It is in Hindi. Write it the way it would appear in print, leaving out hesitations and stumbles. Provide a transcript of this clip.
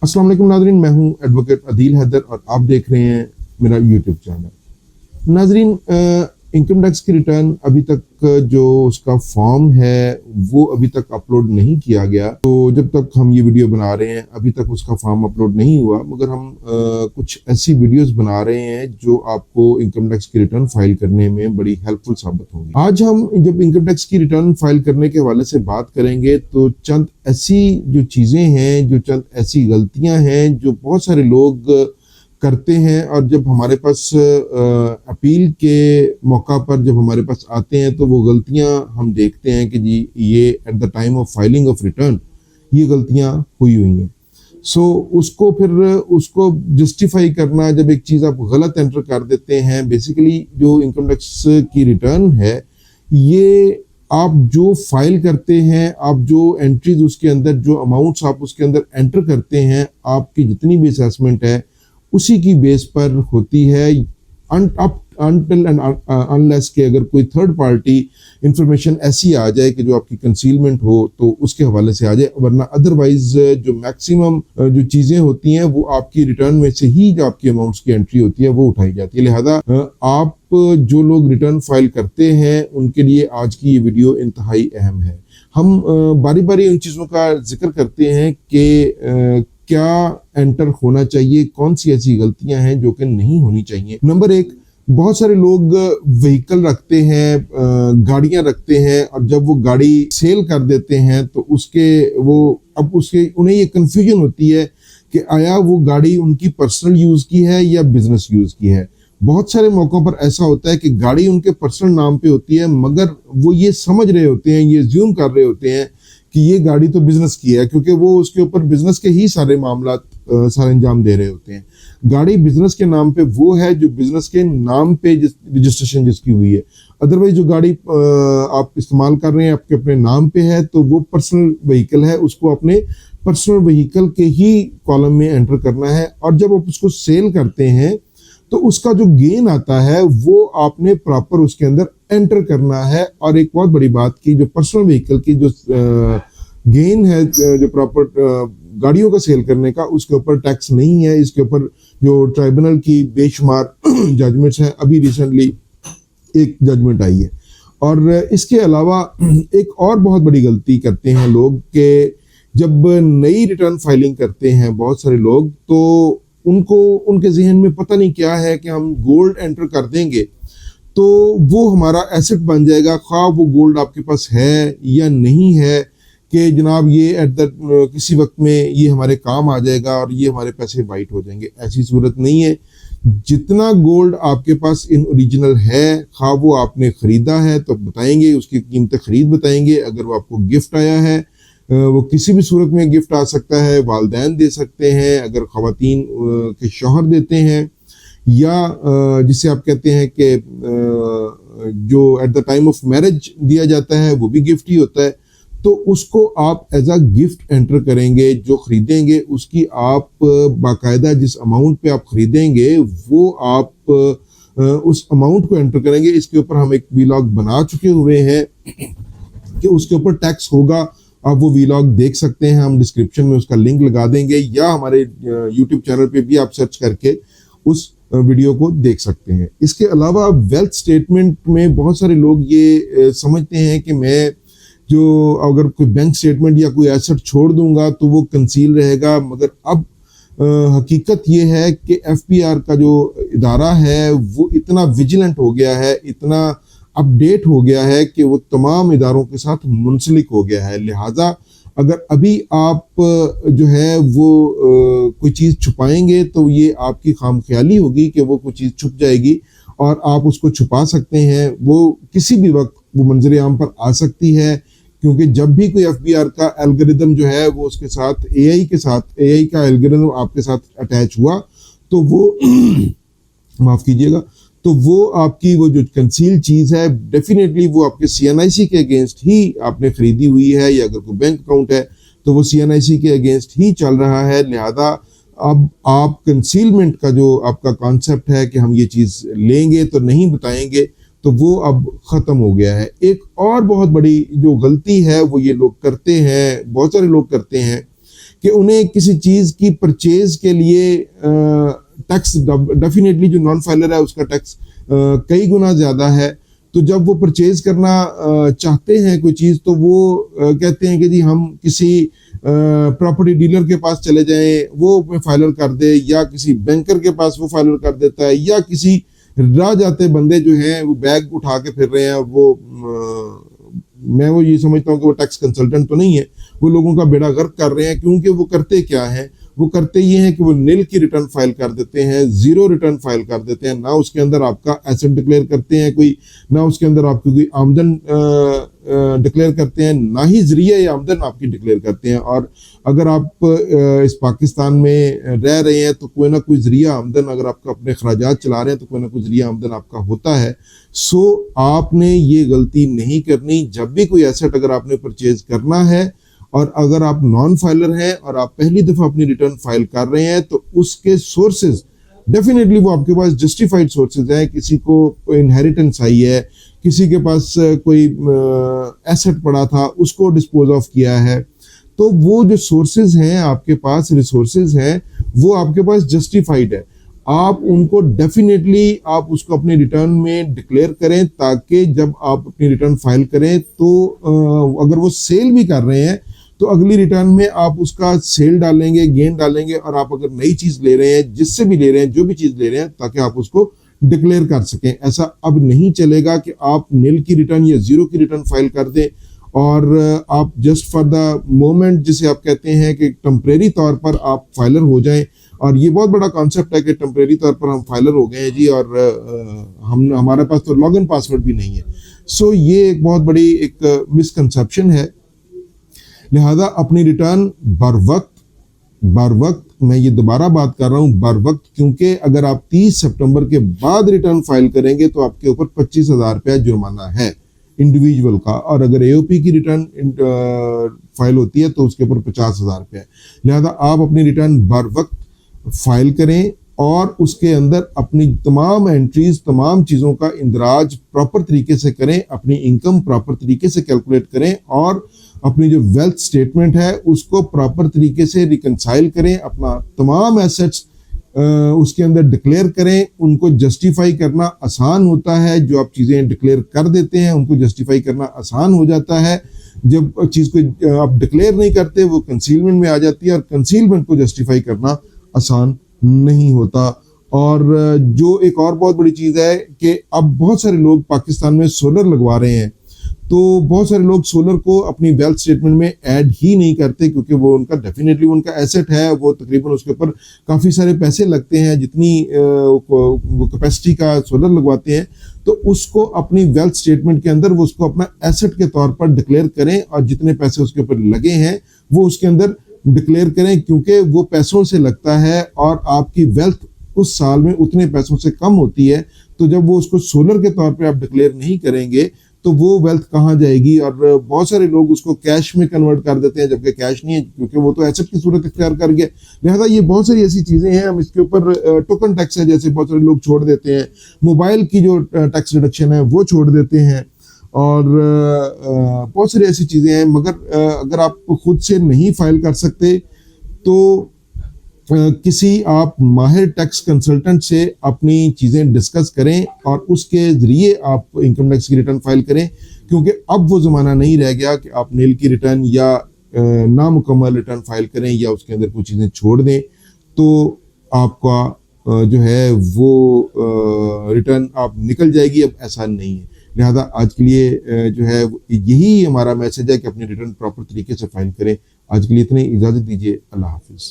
अस्सलाम वालेकुम नाज़रीन, मैं हूं एडवोकेट अदील हैदर और आप देख रहे हैं मेरा यूट्यूब चैनल। नाज़रीन, इनकम टैक्स की रिटर्न अभी तक जो उसका फॉर्म है वो अभी तक अपलोड नहीं किया गया। तो जब तक हम ये वीडियो बना रहे हैं अभी तक उसका फॉर्म अपलोड नहीं हुआ, मगर हम कुछ ऐसी वीडियोस बना रहे हैं जो आपको इनकम टैक्स की रिटर्न फाइल करने में बड़ी हेल्पफुल साबित होंगी। आज हम जब इनकम टैक्स की रिटर्न फाइल करने के हवाले से बात करेंगे तो चंद ऐसी जो चीजें हैं, जो चंद ऐसी गलतियां हैं जो बहुत सारे लोग करते हैं, और जब हमारे पास अपील के मौका पर जब हमारे पास आते हैं तो वो गलतियां हम देखते हैं कि जी ये at the time of filing of return ये गलतियां हुई हैं। सो उसको जस्टिफाई करना, जब एक चीज़ आप गलत एंटर कर देते हैं, बेसिकली जो इनकम टैक्स की रिटर्न है ये आप जो फाइल करते हैं, आप जो एंट्रीज उसके अंदर, जो अमाउंट्स आप उसके अंदर एंटर करते हैं, आपकी जितनी भी असेसमेंट है उसी की बेस पर होती है, अनटिल एंड अनलेस के अगर कोई थर्ड पार्टी इंफॉर्मेशन ऐसी आ जाए कि जो आपकी कंसीलमेंट हो तो उसके हवाले से आ जाए, वरना अदरवाइज जो मैक्सिमम जो चीजें होती हैं वो आपकी रिटर्न में से ही जो आपकी अमाउंट्स की एंट्री होती है वो उठाई जाती है। लिहाजा आप जो लोग रिटर्न फाइल करते हैं उनके लिए आज की ये वीडियो इंतहाई अहम है। हम बारी बारी उन चीज़ों का जिक्र करते हैं कि क्या एंटर होना चाहिए, कौन सी ऐसी गलतियां हैं जो कि नहीं होनी चाहिए। नंबर एक, बहुत सारे लोग व्हीकल रखते हैं, गाड़ियां रखते हैं, और जब वो गाड़ी सेल कर देते हैं तो उन्हें ये कंफ्यूजन होती है कि आया वो गाड़ी उनकी पर्सनल यूज की है या बिजनेस यूज की है। बहुत सारे मौकों पर ऐसा होता है कि गाड़ी उनके पर्सनल नाम पे होती है, मगर वो ये समझ रहे होते हैं, ये ज्यूम कर रहे होते हैं कि ये गाड़ी तो बिजनेस की है, क्योंकि वो उसके ऊपर बिजनेस के ही सारे मामला सारे अंजाम दे रहे होते हैं। गाड़ी बिजनेस के नाम पे वो है जो बिजनेस के नाम पे रजिस्ट्रेशन जिसकी हुई है। अदरवाइज जो गाड़ी आप इस्तेमाल कर रहे हैं आपके अपने नाम पे है तो वो पर्सनल व्हीकल है, उसको अपने पर्सनल व्हीकल के ही कॉलम में एंटर करना है। और जब आप उसको सेल करते हैं तो उसका जो गेन आता है वो आपने प्रॉपर उसके अंदर एंटर करना है। और एक बहुत बड़ी बात की, जो पर्सनल व्हीकल की जो गेन है, जो प्रॉपर गाड़ियों का सेल करने का, उसके ऊपर टैक्स नहीं है। इसके ऊपर जो ट्राइब्यूनल की बेशुमार जजमेंट्स हैं, अभी रिसेंटली एक जजमेंट आई है। और इसके अलावा एक और बहुत बड़ी गलती करते हैं लोग कि जब नई रिटर्न फाइलिंग करते हैं बहुत सारे लोग, तो उनके जहन में पता नहीं क्या है कि हम गोल्ड एंटर कर देंगे तो वो हमारा एसेट बन जाएगा, खा वो गोल्ड आपके पास है या नहीं है, कि जनाब ये एट द किसी वक्त में ये हमारे काम आ जाएगा और ये हमारे पैसे वाइट हो जाएंगे। ऐसी सूरत नहीं है। जितना गोल्ड आपके पास इन ओरिजिनल है, खा वो आपने खरीदा है तो बताएंगे, उसकी कीमत खरीद बताएंगे। अगर वो आपको गिफ्ट आया है, वो किसी भी सूरत में गिफ्ट आ सकता है, वालिदैन दे सकते हैं, अगर ख़वातीन के शौहर देते हैं, या जिसे आप कहते हैं कि जो at the time of marriage दिया जाता है वो भी गिफ्ट ही होता है, तो उसको आप एज अ गिफ्ट एंटर करेंगे। जो खरीदेंगे उसकी आप बाकायदा जिस अमाउंट पे आप खरीदेंगे वो आप उस अमाउंट को एंटर करेंगे। इसके ऊपर हम एक वीलॉग बना चुके हुए हैं कि उसके ऊपर टैक्स होगा, आप वो वीलॉग देख सकते हैं, हम डिस्क्रिप्शन में उसका लिंक लगा देंगे, या हमारे यूट्यूब चैनल पे भी आप सर्च करके उस वीडियो को देख सकते हैं। इसके अलावा वेल्थ स्टेटमेंट में बहुत सारे लोग ये समझते हैं कि मैं जो अगर कोई बैंक स्टेटमेंट या कोई एसेट छोड़ दूंगा तो वो कंसील रहेगा, मगर अब हकीकत ये है कि एफपीआर का जो इदारा है वो इतना विजिलेंट हो गया है, इतना अपडेट हो गया है कि वो तमाम इदारों के साथ मुंसलिक हो गया है। लिहाजा अगर अभी आप जो है वो कोई चीज़ छुपाएंगे तो ये आपकी खामख्याली होगी कि वो कोई चीज़ छुप जाएगी और आप उसको छुपा सकते हैं। वो किसी भी वक्त वो मंजर आम पर आ सकती है, क्योंकि जब भी कोई एफबीआर का एल्गोरिदम जो है वो उसके साथ एआई का एल्गोरिदम आपके साथ अटैच हुआ तो वो माफ़ कीजिएगा, तो वो आपकी वो जो कंसील चीज़ है डेफिनेटली वो आपके सीएनआईसी के अगेंस्ट ही आपने खरीदी हुई है, या अगर कोई बैंक अकाउंट है तो वो सीएनआईसी के अगेंस्ट ही चल रहा है। लिहाजा अब आप कंसीलमेंट का जो आपका कॉन्सेप्ट है कि हम ये चीज़ लेंगे तो नहीं बताएंगे, तो वो अब ख़त्म हो गया है। एक और बहुत बड़ी जो गलती है वो ये लोग करते हैं, बहुत सारे लोग करते हैं कि उन्हें किसी चीज़ की परचेज के लिए टैक्स, डेफिनेटली जो नॉन फाइलर है उसका टैक्स कई गुना ज़्यादा है। तो जब वो परचेज करना चाहते हैं कोई चीज़, तो वो कहते हैं कि जी हम किसी प्रॉपर्टी डीलर के पास चले जाएं, वो फाइलर कर दे, या किसी बैंकर के पास वो फाइलर कर देता है, या किसी राह जाते बंदे जो हैं वो बैग उठा के फिर रहे हैं, वो मैं वो ये समझता हूँ कि वो टैक्स कंसल्टेंट तो नहीं है, वो लोगों का बेड़ा गर्क कर रहे हैं। क्योंकि वो करते क्या हैं, वो करते ये हैं कि वो नील की रिटर्न फाइल कर देते हैं, जीरो रिटर्न फाइल कर देते हैं, ना उसके अंदर आपका एसेट डिक्लेयर करते हैं कोई, ना उसके अंदर आपकी कोई आमदन डिक्लेयर करते हैं, ना ही जरिया आमदन आपकी डिक्लेयर करते हैं। और अगर आप इस पाकिस्तान में रह रहे हैं तो कोई ना कोई जरिया आमदन, अगर आपका अपने खराजात चला रहे हैं तो कोई ना कोई जरिया आमदन आपका होता है। सो आपने ये गलती नहीं करनी। जब भी कोई एसेट अगर आपने परचेज करना है और अगर आप नॉन फाइलर हैं और आप पहली दफा अपनी रिटर्न फाइल कर रहे हैं, तो उसके सोर्सेज डेफिनेटली वो आपके पास जस्टिफाइड सोर्सेज हैं। किसी को इनहेरिटेंस आई है, किसी के पास कोई एसेट पड़ा था, उसको डिस्पोज ऑफ किया है, तो वो जो सोर्सेज हैं आपके पास, रिसोर्सेज हैं, वो आपके पास जस्टिफाइड है। आप उनको डेफिनेटली आप उसको अपने रिटर्न में डिक्लेयर करें, ताकि जब आप अपनी रिटर्न फाइल करें तो अगर वो सेल भी कर रहे हैं तो अगली रिटर्न में आप उसका सेल डालेंगे, गेन डालेंगे, और आप अगर नई चीज ले रहे हैं, जिससे भी ले रहे हैं, जो भी चीज ले रहे हैं, ताकि आप उसको डिक्लेयर कर सकें। ऐसा अब नहीं चलेगा कि आप नील की रिटर्न या जीरो की रिटर्न फाइल कर दें और आप जस्ट फॉर द मोमेंट, जिसे आप कहते हैं कि टेम्परेरी तौर पर आप फाइलर हो जाएं। और ये बहुत बड़ा कॉन्सेप्ट है कि टेम्परेरी तौर पर हम फाइलर हो गए हैं जी, और हमारे पास तो लॉगिन पासवर्ड भी नहीं है। सो ये एक बहुत बड़ी एक मिसकंसेप्शन है। लिहाजा अपनी रिटर्न बर वक्त, मैं ये दोबारा बात कर रहा हूँ, बर वक्त, क्योंकि अगर आप 30 सितंबर के बाद रिटर्न फाइल करेंगे तो आपके ऊपर 25,000 रुपया जुर्माना है इंडिविजुअल का, और अगर एओपी की रिटर्न फाइल होती है तो उसके ऊपर 50,000 रुपया है। लिहाजा आप अपनी रिटर्न बर वक्त फाइल करें और उसके अंदर अपनी तमाम एंट्रीज, तमाम चीज़ों का इंदराज प्रॉपर तरीके से करें, अपनी इनकम प्रॉपर तरीके से कैलकुलेट करें, और अपनी जो वेल्थ स्टेटमेंट है उसको प्रॉपर तरीके से रिकंसाइल करें, अपना तमाम एसेट्स उसके अंदर डिक्लेयर करें। उनको जस्टिफाई करना आसान होता है, जो आप चीज़ें डिक्लेयर कर देते हैं उनको जस्टिफाई करना आसान हो जाता है। जब चीज़ को आप डिक्लेयर नहीं करते वो कंसीलमेंट में आ जाती है, और कंसीलमेंट को जस्टिफाई करना आसान नहीं होता। और जो एक और बहुत बड़ी चीज़ है कि अब बहुत सारे लोग पाकिस्तान में सोलर लगवा रहे हैं, तो बहुत सारे लोग सोलर को अपनी वेल्थ स्टेटमेंट में ऐड ही नहीं करते, क्योंकि वो उनका डेफिनेटली उनका एसेट है, वो तकरीबन उसके ऊपर काफ़ी सारे पैसे लगते हैं, जितनी वो कैपेसिटी का सोलर लगवाते हैं, तो उसको अपनी वेल्थ स्टेटमेंट के अंदर वो उसको अपना एसेट के तौर पर डिक्लेयर करें, और जितने पैसे उसके ऊपर लगे हैं वो उसके अंदर डिक्लेयर करें, क्योंकि वो पैसों से लगता है और आपकी वेल्थ उस साल में उतने पैसों से कम होती है। तो जब वो उसको सोलर के तौर पे आप डिक्लेयर नहीं करेंगे तो वो वेल्थ कहाँ जाएगी। और बहुत सारे लोग उसको कैश में कन्वर्ट कर देते हैं, जबकि कैश नहीं है, क्योंकि वो तो एसेट की सूरत इख्तियार कर गया। लिहाजा ये बहुत सारी ऐसी चीज़ें हैं। हम इसके ऊपर टोकन टैक्स है, जैसे बहुत सारे लोग छोड़ देते हैं, मोबाइल की जो टैक्स रिडक्शन है वो छोड़ देते हैं, और बहुत सारी ऐसी चीज़ें हैं। मगर अगर आप खुद से नहीं फाइल कर सकते तो किसी आप माहिर टैक्स कंसल्टेंट से अपनी चीज़ें डिस्कस करें और उसके ज़रिए आप इनकम टैक्स की रिटर्न फाइल करें, क्योंकि अब वो ज़माना नहीं रह गया कि आप नील की रिटर्न या नामुकम्मल रिटर्न फाइल करें या उसके अंदर कुछ चीज़ें छोड़ दें तो आपका जो है वो रिटर्न आप निकल जाएगी। अब ऐसा नहीं है। लिहाजा आज के लिए जो है यही हमारा मैसेज है कि अपनी रिटर्न प्रॉपर तरीके से फाइल करें। आज के लिए इतनी इजाज़त दीजिए। अल्लाह हाफिज़।